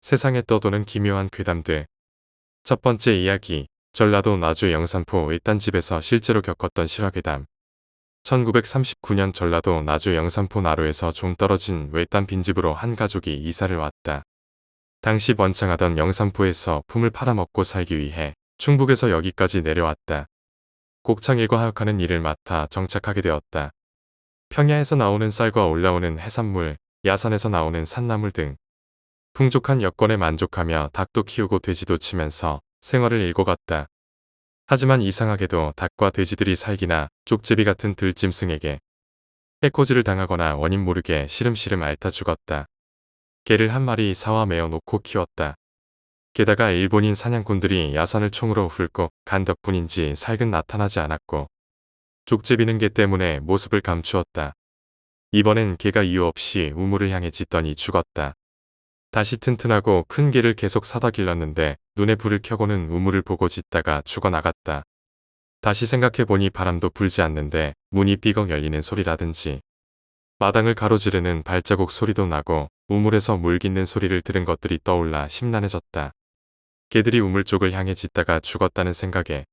세상에 떠도는 기묘한 괴담들. 첫 번째 이야기, 전라도 나주 영산포 외딴집에서 실제로 겪었던 실화괴담. 1939년 전라도 나주 영산포 나루에서 좀 떨어진 외딴 빈집으로 한 가족이 이사를 왔다. 당시 번창하던 영산포에서 품을 팔아먹고 살기 위해 충북에서 여기까지 내려왔다. 곡창일과 하역하는 일을 맡아 정착하게 되었다. 평야에서 나오는 쌀과 올라오는 해산물, 야산에서 나오는 산나물 등 풍족한 여건에 만족하며 닭도 키우고 돼지도 치면서 생활을 일궈갔다. 하지만 이상하게도 닭과 돼지들이 살기나 족제비 같은 들짐승에게 해코지를 당하거나 원인 모르게 시름시름 앓다 죽었다. 개를 한 마리 사와 메어 놓고 키웠다. 게다가 일본인 사냥꾼들이 야산을 총으로 훑고 간 덕분인지 살근 나타나지 않았고 족제비는 개 때문에 모습을 감추었다. 이번엔 개가 이유 없이 우물을 향해 짖더니 죽었다. 다시 튼튼하고 큰 개를 계속 사다 길렀는데 눈에 불을 켜고는 우물을 보고 짖다가 죽어나갔다. 다시 생각해보니 바람도 불지 않는데 문이 삐걱 열리는 소리라든지 마당을 가로지르는 발자국 소리도 나고 우물에서 물 깃는 소리를 들은 것들이 떠올라 심란해졌다. 개들이 우물 쪽을 향해 짖다가 죽었다는 생각에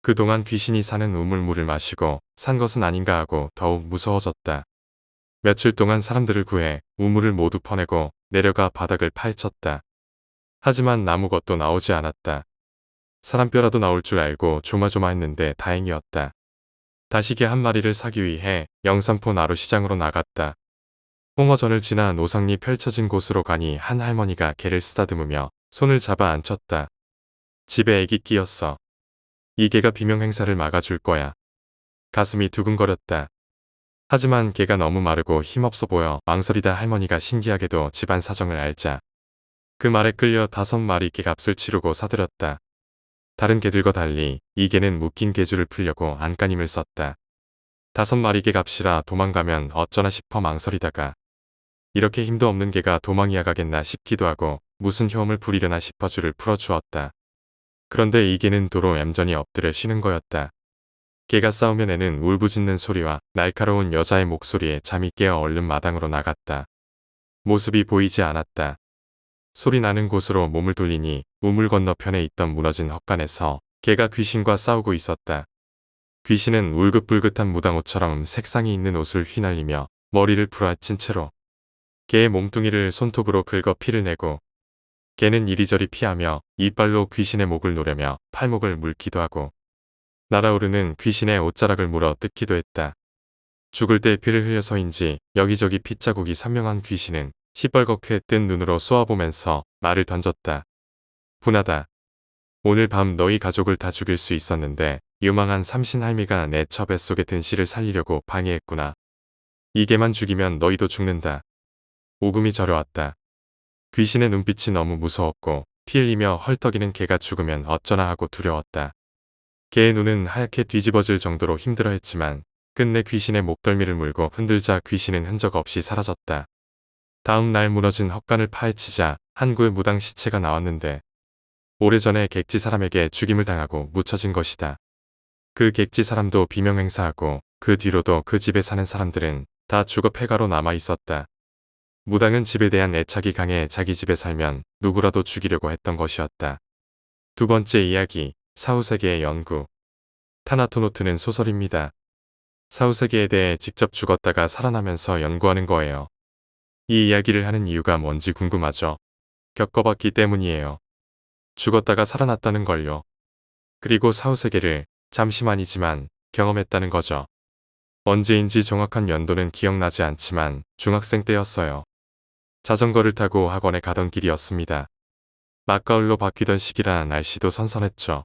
그동안 귀신이 사는 우물물을 마시고 산 것은 아닌가 하고 더욱 무서워졌다. 며칠 동안 사람들을 구해 우물을 모두 퍼내고 내려가 바닥을 파헤쳤다. 하지만 아무것도 나오지 않았다. 사람뼈라도 나올 줄 알고 조마조마했는데 다행이었다. 다시 개 한 마리를 사기 위해 영산포 나루 시장으로 나갔다. 홍어전을 지나 노상리 펼쳐진 곳으로 가니 한 할머니가 개를 쓰다듬으며 손을 잡아 앉혔다. 집에 애기 끼었어. 이 개가 비명 행사를 막아줄 거야. 가슴이 두근거렸다. 하지만 개가 너무 마르고 힘없어 보여 망설이다 할머니가 신기하게도 집안 사정을 알자 그 말에 끌려 5마리 개값을 치르고 사들였다. 다른 개들과 달리 이 개는 묶인 개줄을 풀려고 안간힘을 썼다. 5마리 개값이라 도망가면 어쩌나 싶어 망설이다가 이렇게 힘도 없는 개가 도망이야 가겠나 싶기도 하고 무슨 효험을 부리려나 싶어 줄을 풀어주었다. 그런데 이 개는 도로 얌전히 엎드려 쉬는 거였다. 개가 싸우면 애는 울부짖는 소리와 날카로운 여자의 목소리에 잠이 깨어 얼른 마당으로 나갔다. 모습이 보이지 않았다. 소리 나는 곳으로 몸을 돌리니 우물 건너편에 있던 무너진 헛간에서 개가 귀신과 싸우고 있었다. 귀신은 울긋불긋한 무당옷처럼 색상이 있는 옷을 휘날리며 머리를 풀어헤친 채로 개의 몸뚱이를 손톱으로 긁어 피를 내고 개는 이리저리 피하며 이빨로 귀신의 목을 노려며 팔목을 물기도 하고 날아오르는 귀신의 옷자락을 물어 뜯기도 했다. 죽을 때 피를 흘려서인지 여기저기 핏자국이 선명한 귀신은 시뻘겋게 뜬 눈으로 쏘아보면서 말을 던졌다. 분하다. 오늘 밤 너희 가족을 다 죽일 수 있었는데 유망한 삼신할미가 내 처 뱃속에 든 씨를 살리려고 방해했구나. 이 개만 죽이면 너희도 죽는다. 오금이 저려왔다. 귀신의 눈빛이 너무 무서웠고 피 흘리며 헐떡이는 개가 죽으면 어쩌나 하고 두려웠다. 개의 눈은 하얗게 뒤집어질 정도로 힘들어했지만 끝내 귀신의 목덜미를 물고 흔들자 귀신은 흔적 없이 사라졌다. 다음 날 무너진 헛간을 파헤치자 한 구의 무당 시체가 나왔는데 오래전에 객지 사람에게 죽임을 당하고 묻혀진 것이다. 그 객지 사람도 비명 행사하고 그 뒤로도 그 집에 사는 사람들은 다 죽어 폐가로 남아 있었다. 무당은 집에 대한 애착이 강해 자기 집에 살면 누구라도 죽이려고 했던 것이었다. 두 번째 이야기, 사후세계의 연구. 타나토노트는 소설입니다. 사후세계에 대해 직접 죽었다가 살아나면서 연구하는 거예요. 이 이야기를 하는 이유가 뭔지 궁금하죠? 겪어봤기 때문이에요. 죽었다가 살아났다는 걸요. 그리고 사후세계를 잠시만이지만 경험했다는 거죠. 언제인지 정확한 연도는 기억나지 않지만 중학생 때였어요. 자전거를 타고 학원에 가던 길이었습니다. 맞가을로 바뀌던 시기라 날씨도 선선했죠.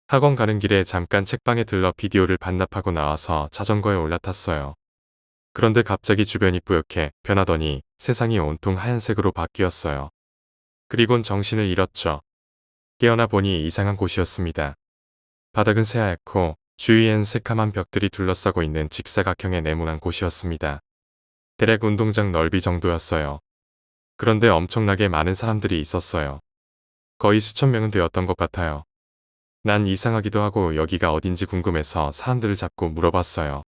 학원 가는 길에 잠깐 책방에 들러 비디오를 반납하고 나와서 자전거에 올라탔어요. 그런데 갑자기 주변이 뿌옇게 변하더니 세상이 온통 하얀색으로 바뀌었어요. 그리곤 정신을 잃었죠. 깨어나 보니 이상한 곳이었습니다. 바닥은 새하얗고 주위엔 새카만 벽들이 둘러싸고 있는 직사각형의 네모난 곳이었습니다. 대략 운동장 넓이 정도였어요. 그런데 엄청나게 많은 사람들이 있었어요. 거의 수천 명은 되었던 것 같아요. 난 이상하기도 하고 여기가 어딘지 궁금해서 사람들을 잡고 물어봤어요.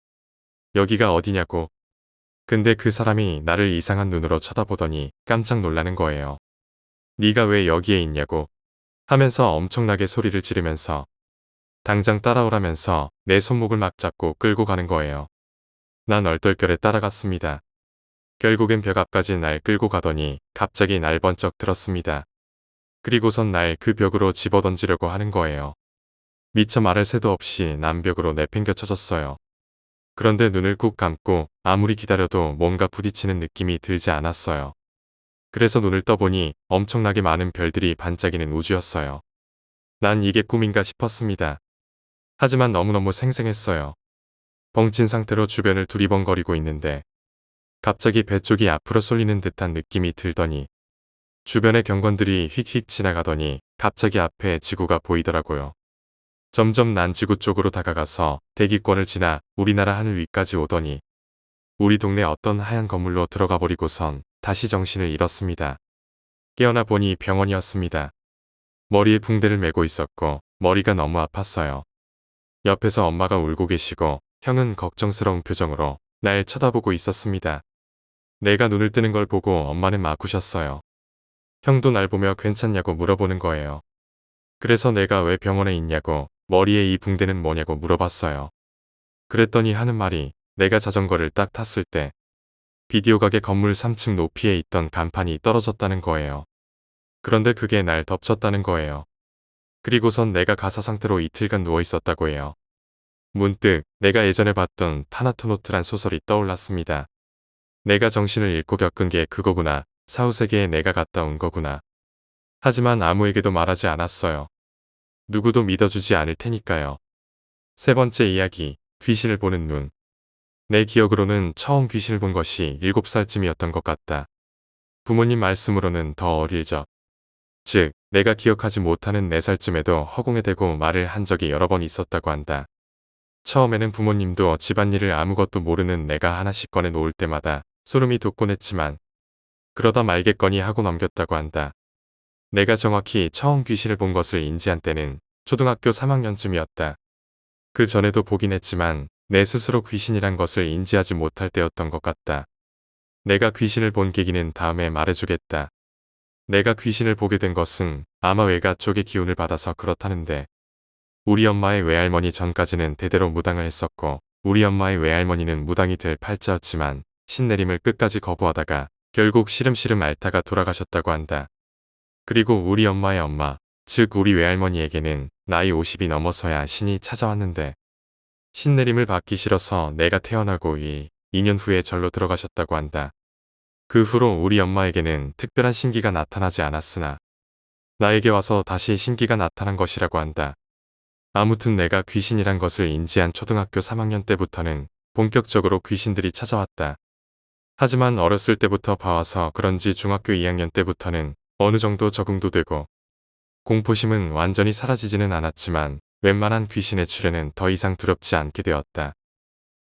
여기가 어디냐고. 근데 그 사람이 나를 이상한 눈으로 쳐다보더니 깜짝 놀라는 거예요. 네가 왜 여기에 있냐고 하면서 엄청나게 소리를 지르면서 당장 따라오라면서 내 손목을 막 잡고 끌고 가는 거예요. 난 얼떨결에 따라갔습니다. 결국엔 벽 앞까지 날 끌고 가더니 갑자기 날 번쩍 들었습니다. 그리고선 날 그 벽으로 집어던지려고 하는 거예요. 미처 말할 새도 없이 난 벽으로 내팽겨 쳐졌어요. 그런데 눈을 꾹 감고 아무리 기다려도 뭔가 부딪히는 느낌이 들지 않았어요. 그래서 눈을 떠보니 엄청나게 많은 별들이 반짝이는 우주였어요. 난 이게 꿈인가 싶었습니다. 하지만 너무너무 생생했어요. 벙친 상태로 주변을 두리번거리고 있는데 갑자기 배 쪽이 앞으로 쏠리는 듯한 느낌이 들더니 주변의 경관들이 휙휙 지나가더니 갑자기 앞에 지구가 보이더라고요. 점점 난 지구 쪽으로 다가가서 대기권을 지나 우리나라 하늘 위까지 오더니 우리 동네 어떤 하얀 건물로 들어가 버리고선 다시 정신을 잃었습니다. 깨어나 보니 병원이었습니다. 머리에 붕대를 메고 있었고 머리가 너무 아팠어요. 옆에서 엄마가 울고 계시고 형은 걱정스러운 표정으로 날 쳐다보고 있었습니다. 내가 눈을 뜨는 걸 보고 엄마는 막 우셨어요. 형도 날 보며 괜찮냐고 물어보는 거예요. 그래서 내가 왜 병원에 있냐고 머리에 이 붕대는 뭐냐고 물어봤어요. 그랬더니 하는 말이 내가 자전거를 딱 탔을 때 비디오 가게 건물 3층 높이에 있던 간판이 떨어졌다는 거예요. 그런데 그게 날 덮쳤다는 거예요. 그리고선 내가 가사 상태로 이틀간 누워 있었다고 해요. 문득 내가 예전에 봤던 타나토노트란 소설이 떠올랐습니다. 내가 정신을 잃고 겪은 게 그거구나. 사후세계에 내가 갔다 온 거구나. 하지만 아무에게도 말하지 않았어요. 누구도 믿어주지 않을 테니까요. 세 번째 이야기, 귀신을 보는 눈. 내 기억으로는 처음 귀신을 본 것이 7살쯤이었던 것 같다. 부모님 말씀으로는 더 어릴 적. 즉, 내가 기억하지 못하는 4살쯤에도 허공에 대고 말을 한 적이 여러 번 있었다고 한다. 처음에는 부모님도 집안일을 아무것도 모르는 내가 하나씩 꺼내 놓을 때마다 소름이 돋곤 했지만 그러다 말겠거니 하고 넘겼다고 한다. 내가 정확히 처음 귀신을 본 것을 인지한 때는 초등학교 3학년쯤이었다. 그 전에도 보긴 했지만 내 스스로 귀신이란 것을 인지하지 못할 때였던 것 같다. 내가 귀신을 본 계기는 다음에 말해주겠다. 내가 귀신을 보게 된 것은 아마 외가 쪽의 기운을 받아서 그렇다는데 우리 엄마의 외할머니 전까지는 대대로 무당을 했었고 우리 엄마의 외할머니는 무당이 될 팔자였지만 신내림을 끝까지 거부하다가 결국 시름시름 앓다가 돌아가셨다고 한다. 그리고 우리 엄마의 엄마, 즉 우리 외할머니에게는 나이 50이 넘어서야 신이 찾아왔는데 신내림을 받기 싫어서 내가 태어나고 2년 후에 절로 들어가셨다고 한다. 그 후로 우리 엄마에게는 특별한 신기가 나타나지 않았으나 나에게 와서 다시 신기가 나타난 것이라고 한다. 아무튼 내가 귀신이란 것을 인지한 초등학교 3학년 때부터는 본격적으로 귀신들이 찾아왔다. 하지만 어렸을 때부터 봐와서 그런지 중학교 2학년 때부터는 어느 정도 적응도 되고 공포심은 완전히 사라지지는 않았지만 웬만한 귀신의 출현은 더 이상 두렵지 않게 되었다.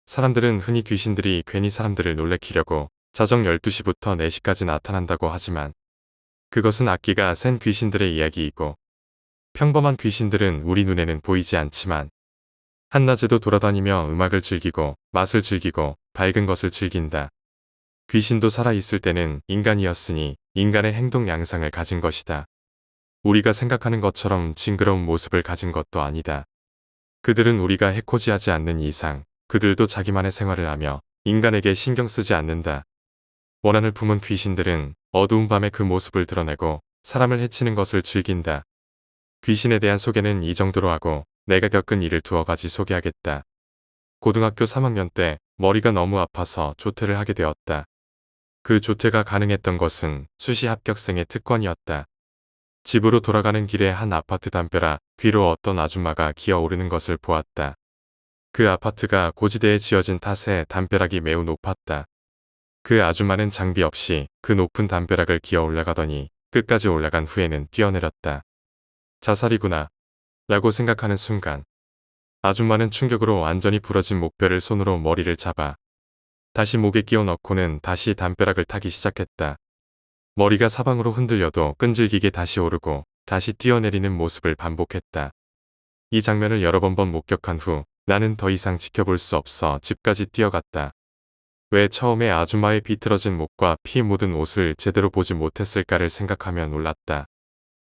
사람들은 흔히 귀신들이 괜히 사람들을 놀래키려고 자정 12시부터 4시까지 나타난다고 하지만 그것은 악기가 센 귀신들의 이야기이고 평범한 귀신들은 우리 눈에는 보이지 않지만 한낮에도 돌아다니며 음악을 즐기고 맛을 즐기고 밝은 것을 즐긴다. 귀신도 살아있을 때는 인간이었으니 인간의 행동 양상을 가진 것이다. 우리가 생각하는 것처럼 징그러운 모습을 가진 것도 아니다. 그들은 우리가 해코지하지 않는 이상 그들도 자기만의 생활을 하며 인간에게 신경 쓰지 않는다. 원한을 품은 귀신들은 어두운 밤에 그 모습을 드러내고 사람을 해치는 것을 즐긴다. 귀신에 대한 소개는 이 정도로 하고 내가 겪은 일을 두어 가지 소개하겠다. 고등학교 3학년 때 머리가 너무 아파서 조퇴를 하게 되었다. 그 조퇴가 가능했던 것은 수시 합격생의 특권이었다. 집으로 돌아가는 길에 한 아파트 담벼락 뒤로 어떤 아줌마가 기어오르는 것을 보았다. 그 아파트가 고지대에 지어진 탓에 담벼락이 매우 높았다. 그 아줌마는 장비 없이 그 높은 담벼락을 기어 올라가더니 끝까지 올라간 후에는 뛰어내렸다. 자살이구나 라고 생각하는 순간 아줌마는 충격으로 완전히 부러진 목뼈를 손으로 머리를 잡아 다시 목에 끼워 넣고는 다시 담벼락을 타기 시작했다. 머리가 사방으로 흔들려도 끈질기게 다시 오르고 다시 뛰어내리는 모습을 반복했다. 이 장면을 여러 번 목격한 후 나는 더 이상 지켜볼 수 없어 집까지 뛰어갔다. 왜 처음에 아줌마의 비틀어진 목과 피 묻은 옷을 제대로 보지 못했을까를 생각하며 놀랐다.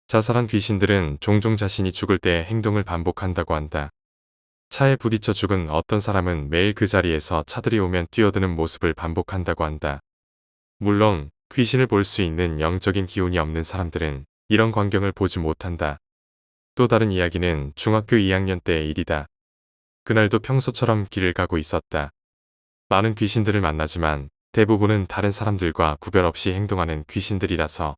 자살한 귀신들은 종종 자신이 죽을 때의 행동을 반복한다고 한다. 차에 부딪혀 죽은 어떤 사람은 매일 그 자리에서 차들이 오면 뛰어드는 모습을 반복한다고 한다. 물론 귀신을 볼 수 있는 영적인 기운이 없는 사람들은 이런 광경을 보지 못한다. 또 다른 이야기는 중학교 2학년 때의 일이다. 그날도 평소처럼 길을 가고 있었다. 많은 귀신들을 만나지만 대부분은 다른 사람들과 구별 없이 행동하는 귀신들이라서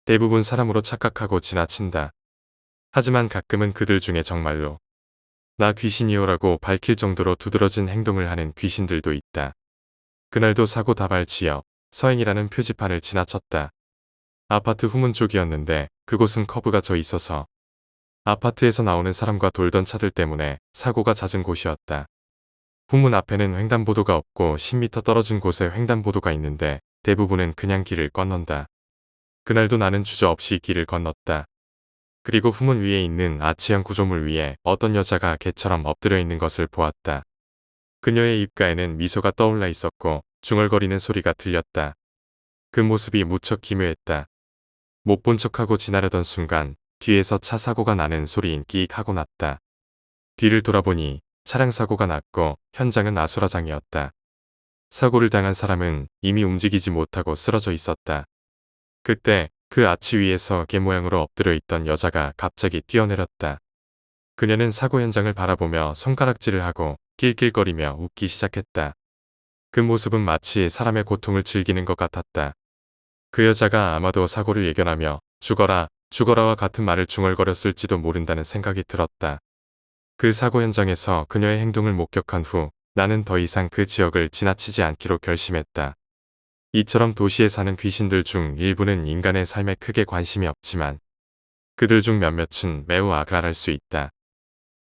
대부분 사람으로 착각하고 지나친다. 하지만 가끔은 그들 중에 정말로 나 귀신이요라고 밝힐 정도로 두드러진 행동을 하는 귀신들도 있다. 그날도 사고 다발 지역 서행이라는 표지판을 지나쳤다. 아파트 후문 쪽이었는데 그곳은 커브가 져 있어서 아파트에서 나오는 사람과 돌던 차들 때문에 사고가 잦은 곳이었다. 후문 앞에는 횡단보도가 없고 10m 떨어진 곳에 횡단보도가 있는데 대부분은 그냥 길을 건넌다. 그날도 나는 주저없이 길을 건넜다. 그리고 후문 위에 있는 아치형 구조물 위에 어떤 여자가 개처럼 엎드려 있는 것을 보았다. 그녀의 입가에는 미소가 떠올라 있었고 중얼거리는 소리가 들렸다. 그 모습이 무척 기묘했다. 못 본 척하고 지나려던 순간 뒤에서 차 사고가 나는 소리인 끼익 하고 났다. 뒤를 돌아보니 차량 사고가 났고 현장은 아수라장이었다. 사고를 당한 사람은 이미 움직이지 못하고 쓰러져 있었다. 그때 그 아치 위에서 개 모양으로 엎드려 있던 여자가 갑자기 뛰어내렸다. 그녀는 사고 현장을 바라보며 손가락질을 하고 낄낄거리며 웃기 시작했다. 그 모습은 마치 사람의 고통을 즐기는 것 같았다. 그 여자가 아마도 사고를 예견하며 죽어라, 죽어라와 같은 말을 중얼거렸을지도 모른다는 생각이 들었다. 그 사고 현장에서 그녀의 행동을 목격한 후 나는 더 이상 그 지역을 지나치지 않기로 결심했다. 이처럼 도시에 사는 귀신들 중 일부는 인간의 삶에 크게 관심이 없지만 그들 중 몇몇은 매우 악랄할 수 있다.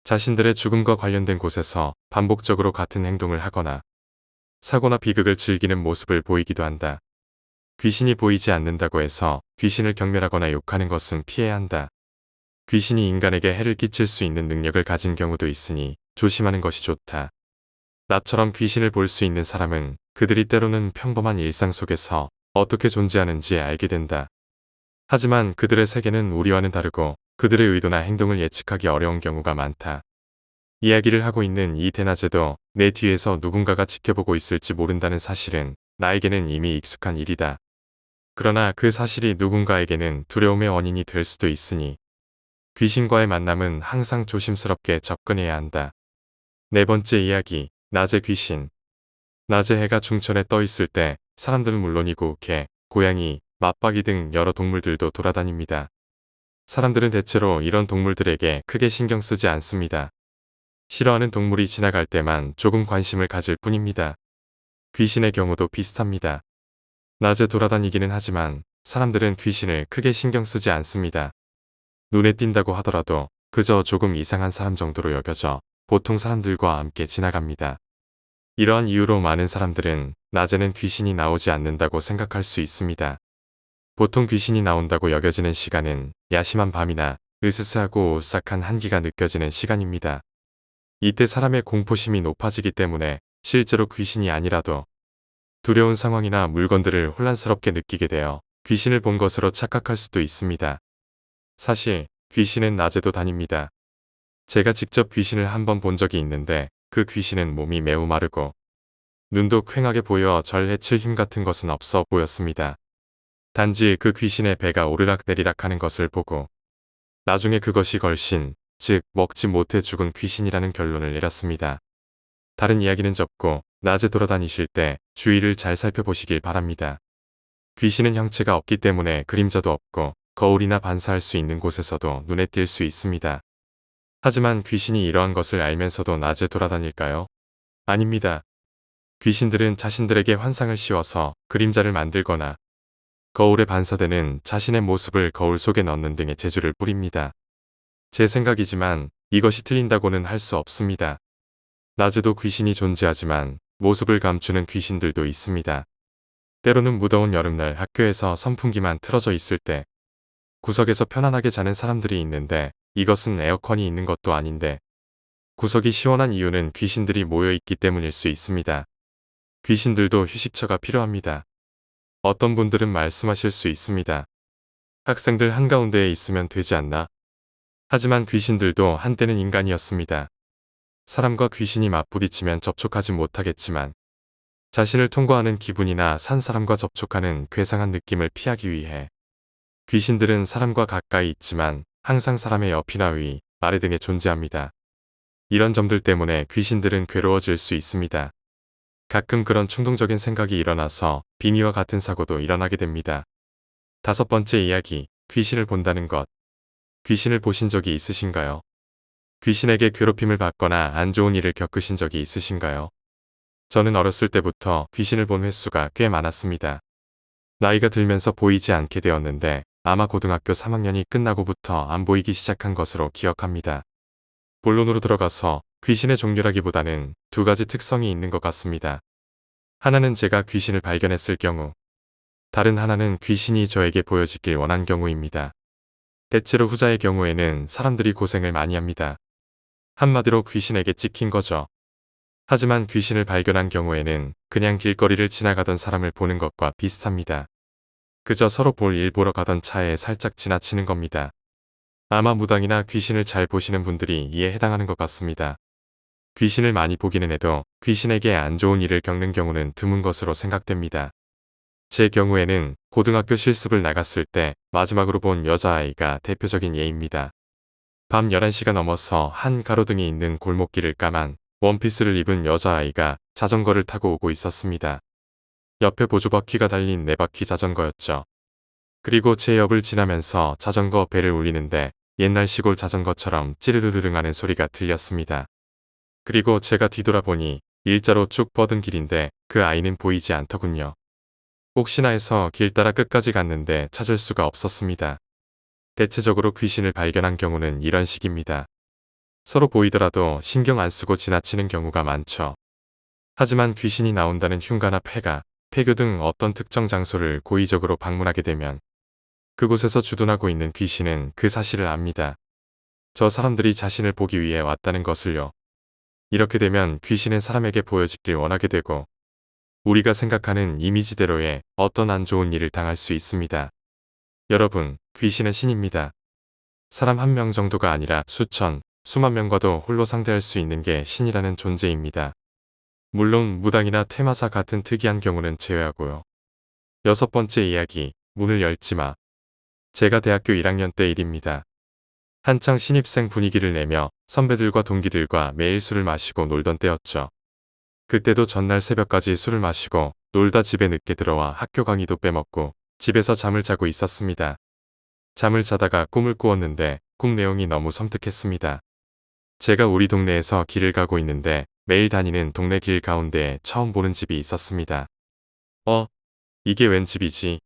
자신들의 죽음과 관련된 곳에서 반복적으로 같은 행동을 하거나 사고나 비극을 즐기는 모습을 보이기도 한다. 귀신이 보이지 않는다고 해서 귀신을 경멸하거나 욕하는 것은 피해야 한다. 귀신이 인간에게 해를 끼칠 수 있는 능력을 가진 경우도 있으니 조심하는 것이 좋다. 나처럼 귀신을 볼 수 있는 사람은 그들이 때로는 평범한 일상 속에서 어떻게 존재하는지 알게 된다. 하지만 그들의 세계는 우리와는 다르고 그들의 의도나 행동을 예측하기 어려운 경우가 많다. 이야기를 하고 있는 이 대낮에도 내 뒤에서 누군가가 지켜보고 있을지 모른다는 사실은 나에게는 이미 익숙한 일이다. 그러나 그 사실이 누군가에게는 두려움의 원인이 될 수도 있으니 귀신과의 만남은 항상 조심스럽게 접근해야 한다. 네 번째 이야기, 낮의 귀신. 낮에 해가 중천에 떠 있을 때 사람들은 물론이고 개, 고양이, 맞박이 등 여러 동물들도 돌아다닙니다. 사람들은 대체로 이런 동물들에게 크게 신경 쓰지 않습니다. 싫어하는 동물이 지나갈 때만 조금 관심을 가질 뿐입니다. 귀신의 경우도 비슷합니다. 낮에 돌아다니기는 하지만 사람들은 귀신을 크게 신경 쓰지 않습니다. 눈에 띈다고 하더라도 그저 조금 이상한 사람 정도로 여겨져 보통 사람들과 함께 지나갑니다. 이러한 이유로 많은 사람들은 낮에는 귀신이 나오지 않는다고 생각할 수 있습니다. 보통 귀신이 나온다고 여겨지는 시간은 야심한 밤이나 으스스하고 오싹한 한기가 느껴지는 시간입니다. 이때 사람의 공포심이 높아지기 때문에 실제로 귀신이 아니라도 두려운 상황이나 물건들을 혼란스럽게 느끼게 되어 귀신을 본 것으로 착각할 수도 있습니다. 사실 귀신은 낮에도 다닙니다. 제가 직접 귀신을 한 번 본 적이 있는데 그 귀신은 몸이 매우 마르고 눈도 퀭하게 보여 절 해칠 힘 같은 것은 없어 보였습니다. 단지 그 귀신의 배가 오르락내리락 하는 것을 보고 나중에 그것이 걸신, 즉 먹지 못해 죽은 귀신이라는 결론을 내렸습니다. 다른 이야기는 접고 낮에 돌아다니실 때 주위를 잘 살펴보시길 바랍니다. 귀신은 형체가 없기 때문에 그림자도 없고 거울이나 반사할 수 있는 곳에서도 눈에 띌 수 있습니다. 하지만 귀신이 이러한 것을 알면서도 낮에 돌아다닐까요? 아닙니다. 귀신들은 자신들에게 환상을 씌워서 그림자를 만들거나 거울에 반사되는 자신의 모습을 거울 속에 넣는 등의 재주를 부립니다. 제 생각이지만 이것이 틀린다고는 할 수 없습니다. 낮에도 귀신이 존재하지만 모습을 감추는 귀신들도 있습니다. 때로는 무더운 여름날 학교에서 선풍기만 틀어져 있을 때 구석에서 편안하게 자는 사람들이 있는데 이것은 에어컨이 있는 것도 아닌데 구석이 시원한 이유는 귀신들이 모여있기 때문일 수 있습니다. 귀신들도 휴식처가 필요합니다. 어떤 분들은 말씀하실 수 있습니다. 학생들 한가운데에 있으면 되지 않나? 하지만 귀신들도 한때는 인간이었습니다. 사람과 귀신이 맞부딪히면 접촉하지 못하겠지만 자신을 통과하는 기분이나 산 사람과 접촉하는 괴상한 느낌을 피하기 위해 귀신들은 사람과 가까이 있지만 항상 사람의 옆이나 위, 아래 등에 존재합니다. 이런 점들 때문에 귀신들은 괴로워질 수 있습니다. 가끔 그런 충동적인 생각이 일어나서 빙의와 같은 사고도 일어나게 됩니다. 5번째 이야기, 귀신을 본다는 것. 귀신을 보신 적이 있으신가요? 귀신에게 괴롭힘을 받거나 안 좋은 일을 겪으신 적이 있으신가요? 저는 어렸을 때부터 귀신을 본 횟수가 꽤 많았습니다. 나이가 들면서 보이지 않게 되었는데 아마 고등학교 3학년이 끝나고부터 안 보이기 시작한 것으로 기억합니다. 본론으로 들어가서 귀신의 종류라기보다는 2가지 특성이 있는 것 같습니다. 하나는 제가 귀신을 발견했을 경우, 다른 하나는 귀신이 저에게 보여지길 원한 경우입니다. 대체로 후자의 경우에는 사람들이 고생을 많이 합니다. 한마디로 귀신에게 찍힌 거죠. 하지만 귀신을 발견한 경우에는 그냥 길거리를 지나가던 사람을 보는 것과 비슷합니다. 그저 서로 볼 일 보러 가던 차에 살짝 지나치는 겁니다. 아마 무당이나 귀신을 잘 보시는 분들이 이에 해당하는 것 같습니다. 귀신을 많이 보기는 해도 귀신에게 안 좋은 일을 겪는 경우는 드문 것으로 생각됩니다. 제 경우에는 고등학교 실습을 나갔을 때 마지막으로 본 여자아이가 대표적인 예입니다. 밤 11시가 넘어서 한 가로등이 있는 골목길을 까만 원피스를 입은 여자아이가 자전거를 타고 오고 있었습니다. 옆에 보조바퀴가 달린 4바퀴 자전거였죠. 그리고 제 옆을 지나면서 자전거 벨을 울리는데 옛날 시골 자전거처럼 찌르르르릉 하는 소리가 들렸습니다. 그리고 제가 뒤돌아보니 일자로 쭉 뻗은 길인데 그 아이는 보이지 않더군요. 혹시나 해서 길 따라 끝까지 갔는데 찾을 수가 없었습니다. 대체적으로 귀신을 발견한 경우는 이런 식입니다. 서로 보이더라도 신경 안 쓰고 지나치는 경우가 많죠. 하지만 귀신이 나온다는 흉가나 폐가, 폐교 등 어떤 특정 장소를 고의적으로 방문하게 되면 그곳에서 주둔하고 있는 귀신은 그 사실을 압니다. 저 사람들이 자신을 보기 위해 왔다는 것을요. 이렇게 되면 귀신은 사람에게 보여지길 원하게 되고 우리가 생각하는 이미지대로의 어떤 안 좋은 일을 당할 수 있습니다. 여러분, 귀신은 신입니다. 사람 한 명 정도가 아니라 수천, 수만 명과도 홀로 상대할 수 있는 게 신이라는 존재입니다. 물론 무당이나 퇴마사 같은 특이한 경우는 제외하고요. 6번째 이야기, 문을 열지 마. 제가 대학교 1학년 때 일입니다. 한창 신입생 분위기를 내며 선배들과 동기들과 매일 술을 마시고 놀던 때였죠. 그때도 전날 새벽까지 술을 마시고 놀다 집에 늦게 들어와 학교 강의도 빼먹고 집에서 잠을 자고 있었습니다. 잠을 자다가 꿈을 꾸었는데 꿈 내용이 너무 섬뜩했습니다. 제가 우리 동네에서 길을 가고 있는데 매일 다니는 동네 길 가운데에 처음 보는 집이 있었습니다. 이게 웬 집이지?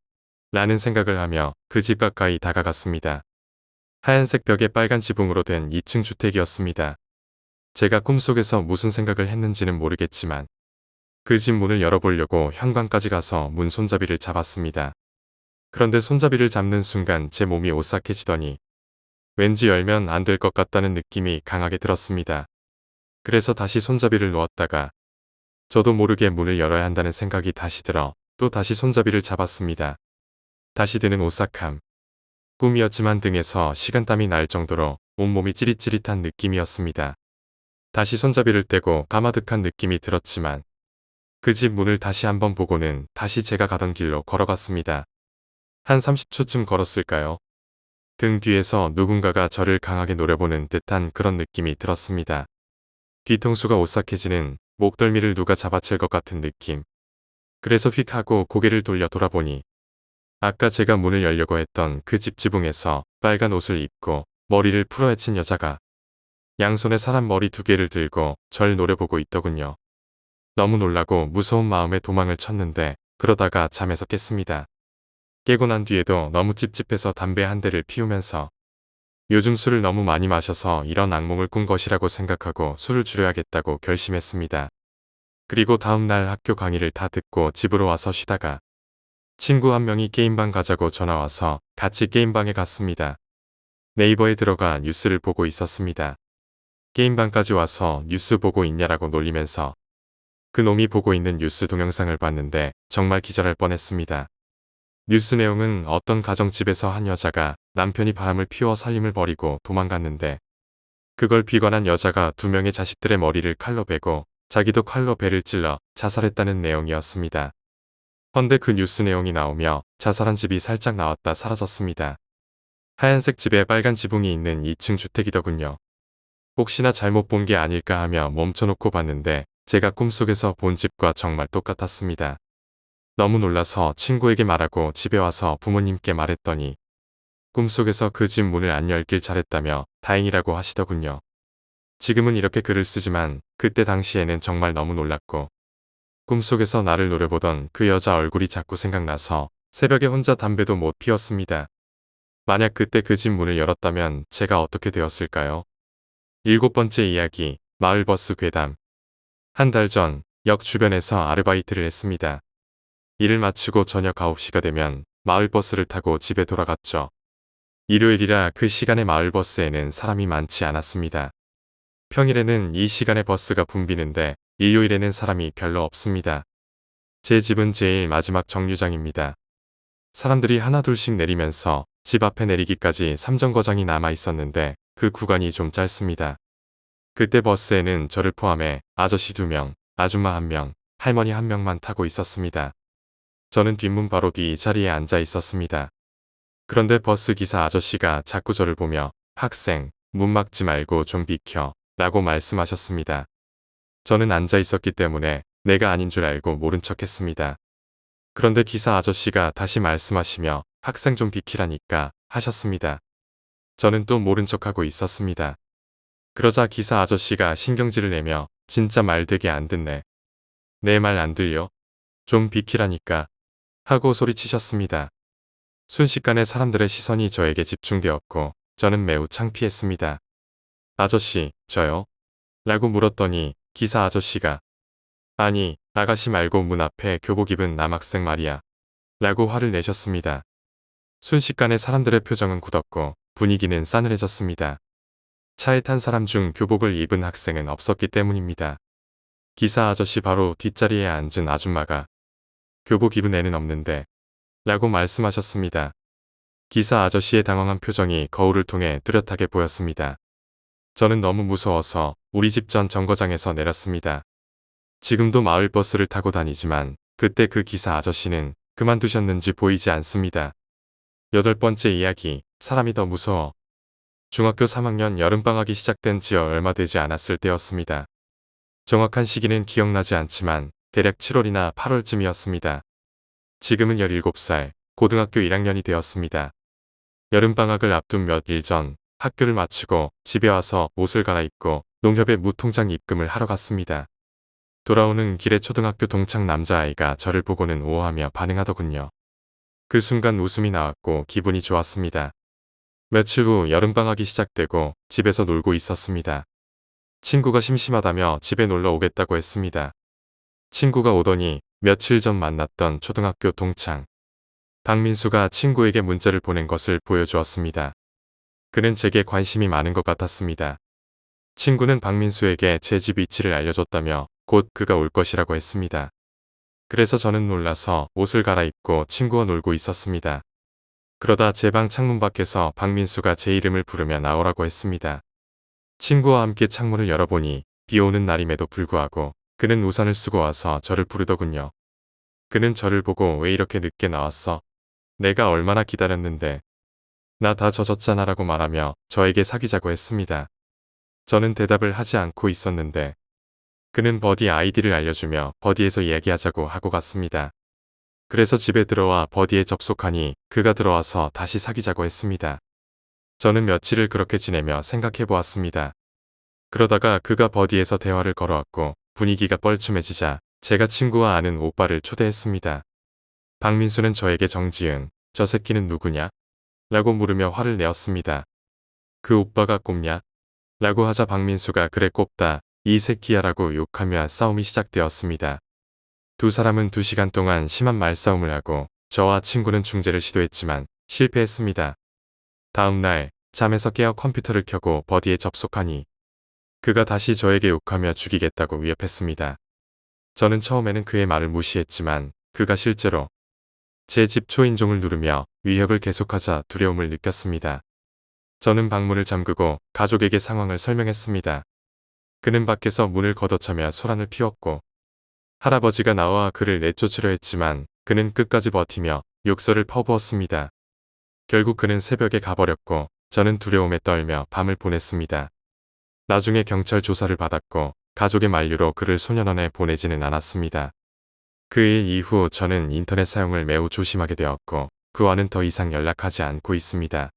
라는 생각을 하며 그 집 가까이 다가갔습니다. 하얀색 벽에 빨간 지붕으로 된 2층 주택이었습니다. 제가 꿈속에서 무슨 생각을 했는지는 모르겠지만 그 집 문을 열어보려고 현관까지 가서 문 손잡이를 잡았습니다. 그런데 손잡이를 잡는 순간 제 몸이 오싹해지더니 왠지 열면 안 될 것 같다는 느낌이 강하게 들었습니다. 그래서 다시 손잡이를 놓았다가 저도 모르게 문을 열어야 한다는 생각이 다시 들어 또 다시 손잡이를 잡았습니다. 다시 드는 오싹함. 꿈이었지만 등에서 식은땀이 날 정도로 온몸이 찌릿찌릿한 느낌이었습니다. 다시 손잡이를 떼고 까마득한 느낌이 들었지만 그 집 문을 다시 한번 보고는 다시 제가 가던 길로 걸어갔습니다. 한 30초쯤 걸었을까요? 등 뒤에서 누군가가 저를 강하게 노려보는 듯한 그런 느낌이 들었습니다. 뒤통수가 오싹해지는 목덜미를 누가 잡아챌 것 같은 느낌. 그래서 휙 하고 고개를 돌려 돌아보니 아까 제가 문을 열려고 했던 그 집 지붕에서 빨간 옷을 입고 머리를 풀어헤친 여자가 양손에 사람 머리 2개를 들고 절 노려보고 있더군요. 너무 놀라고 무서운 마음에 도망을 쳤는데 그러다가 잠에서 깼습니다. 깨고 난 뒤에도 너무 찝찝해서 담배 한 대를 피우면서 요즘 술을 너무 많이 마셔서 이런 악몽을 꾼 것이라고 생각하고 술을 줄여야겠다고 결심했습니다. 그리고 다음날 학교 강의를 다 듣고 집으로 와서 쉬다가 친구 한 명이 게임방 가자고 전화와서 같이 게임방에 갔습니다. 네이버에 들어가 뉴스를 보고 있었습니다. 게임방까지 와서 뉴스 보고 있냐라고 놀리면서 그 놈이 보고 있는 뉴스 동영상을 봤는데 정말 기절할 뻔했습니다. 뉴스 내용은 어떤 가정집에서 한 여자가 남편이 바람을 피워 살림을 버리고 도망갔는데 그걸 비관한 여자가 2명의 자식들의 머리를 칼로 베고 자기도 칼로 배를 찔러 자살했다는 내용이었습니다. 헌데 그 뉴스 내용이 나오며 자살한 집이 살짝 나왔다 사라졌습니다. 하얀색 집에 빨간 지붕이 있는 2층 주택이더군요. 혹시나 잘못 본 게 아닐까 하며 멈춰놓고 봤는데 제가 꿈속에서 본 집과 정말 똑같았습니다. 너무 놀라서 친구에게 말하고 집에 와서 부모님께 말했더니 꿈속에서 그 집 문을 안 열길 잘했다며 다행이라고 하시더군요. 지금은 이렇게 글을 쓰지만 그때 당시에는 정말 너무 놀랐고 꿈속에서 나를 노려보던 그 여자 얼굴이 자꾸 생각나서 새벽에 혼자 담배도 못 피웠습니다. 만약 그때 그 집 문을 열었다면 제가 어떻게 되었을까요? 7번째 이야기, 마을버스 괴담. 한 달 전 역 주변에서 아르바이트를 했습니다. 일을 마치고 저녁 9시가 되면 마을버스를 타고 집에 돌아갔죠. 일요일이라 그 시간에 마을버스에는 사람이 많지 않았습니다. 평일에는 이 시간에 버스가 붐비는데 일요일에는 사람이 별로 없습니다. 제 집은 제일 마지막 정류장입니다. 사람들이 하나둘씩 내리면서 집 앞에 내리기까지 3정거장이 남아 있었는데 그 구간이 좀 짧습니다. 그때 버스에는 저를 포함해 아저씨 2명, 아줌마 1명, 할머니 1명만 타고 있었습니다. 저는 뒷문 바로 뒤 자리에 앉아 있었습니다. 그런데 버스 기사 아저씨가 자꾸 저를 보며 학생, 문 막지 말고 좀 비켜 라고 말씀하셨습니다. 저는 앉아 있었기 때문에 내가 아닌 줄 알고 모른 척 했습니다. 그런데 기사 아저씨가 다시 말씀하시며 학생 좀 비키라니까 하셨습니다. 저는 또 모른 척하고 있었습니다. 그러자 기사 아저씨가 신경질을 내며 진짜 말 되게 안 듣네. 내 말 안 들려? 좀 비키라니까 하고 소리치셨습니다. 순식간에 사람들의 시선이 저에게 집중되었고 저는 매우 창피했습니다. 아저씨, 저요? 라고 물었더니 기사 아저씨가 아니, 아가씨 말고 문 앞에 교복 입은 남학생 말이야. 라고 화를 내셨습니다. 순식간에 사람들의 표정은 굳었고 분위기는 싸늘해졌습니다. 차에 탄 사람 중 교복을 입은 학생은 없었기 때문입니다. 기사 아저씨 바로 뒷자리에 앉은 아줌마가 교복 입은 애는 없는데 라고 말씀하셨습니다. 기사 아저씨의 당황한 표정이 거울을 통해 뚜렷하게 보였습니다. 저는 너무 무서워서 우리 집 전 정거장에서 내렸습니다. 지금도 마을버스를 타고 다니지만 그때 그 기사 아저씨는 그만두셨는지 보이지 않습니다. 8번째 이야기, 사람이 더 무서워. 중학교 3학년 여름방학이 시작된 지 얼마 되지 않았을 때였습니다. 정확한 시기는 기억나지 않지만 대략 7월이나 8월쯤이었습니다. 지금은 17살, 고등학교 1학년이 되었습니다. 여름방학을 앞둔 몇 일 전 학교를 마치고 집에 와서 옷을 갈아입고 농협에 무통장 입금을 하러 갔습니다. 돌아오는 길에 초등학교 동창 남자아이가 저를 보고는 오하며 반응하더군요. 그 순간 웃음이 나왔고 기분이 좋았습니다. 며칠 후 여름방학이 시작되고 집에서 놀고 있었습니다. 친구가 심심하다며 집에 놀러 오겠다고 했습니다. 친구가 오더니 며칠 전 만났던 초등학교 동창 박민수가 친구에게 문자를 보낸 것을 보여주었습니다. 그는 제게 관심이 많은 것 같았습니다. 친구는 박민수에게 제 집 위치를 알려줬다며 곧 그가 올 것이라고 했습니다. 그래서 저는 놀라서 옷을 갈아입고 친구와 놀고 있었습니다. 그러다 제 방 창문 밖에서 박민수가 제 이름을 부르며 나오라고 했습니다. 친구와 함께 창문을 열어보니 비 오는 날임에도 불구하고 그는 우산을 쓰고 와서 저를 부르더군요. 그는 저를 보고 왜 이렇게 늦게 나왔어? 내가 얼마나 기다렸는데. 나 다 젖었잖아 라고 말하며 저에게 사귀자고 했습니다. 저는 대답을 하지 않고 있었는데 그는 버디 아이디를 알려주며 버디에서 이야기하자고 하고 갔습니다. 그래서 집에 들어와 버디에 접속하니 그가 들어와서 다시 사귀자고 했습니다. 저는 며칠을 그렇게 지내며 생각해 보았습니다. 그러다가 그가 버디에서 대화를 걸어왔고 분위기가 뻘쭘해지자 제가 친구와 아는 오빠를 초대했습니다. 박민수는 저에게 정지은, 저 새끼는 누구냐? 라고 물으며 화를 내었습니다. 그 오빠가 꼽냐? 라고 하자 박민수가 그래 꼽다, 이 새끼야 라고 욕하며 싸움이 시작되었습니다. 두 사람은 2시간 동안 심한 말싸움을 하고 저와 친구는 중재를 시도했지만 실패했습니다. 다음 날 잠에서 깨어 컴퓨터를 켜고 버디에 접속하니 그가 다시 저에게 욕하며 죽이겠다고 위협했습니다. 저는 처음에는 그의 말을 무시했지만 그가 실제로 제 집 초인종을 누르며 위협을 계속하자 두려움을 느꼈습니다. 저는 방문을 잠그고 가족에게 상황을 설명했습니다. 그는 밖에서 문을 걷어차며 소란을 피웠고 할아버지가 나와 그를 내쫓으려 했지만 그는 끝까지 버티며 욕설을 퍼부었습니다. 결국 그는 새벽에 가버렸고 저는 두려움에 떨며 밤을 보냈습니다. 나중에 경찰 조사를 받았고 가족의 만류로 그를 소년원에 보내지는 않았습니다. 그 일 이후 저는 인터넷 사용을 매우 조심하게 되었고 그와는 더 이상 연락하지 않고 있습니다.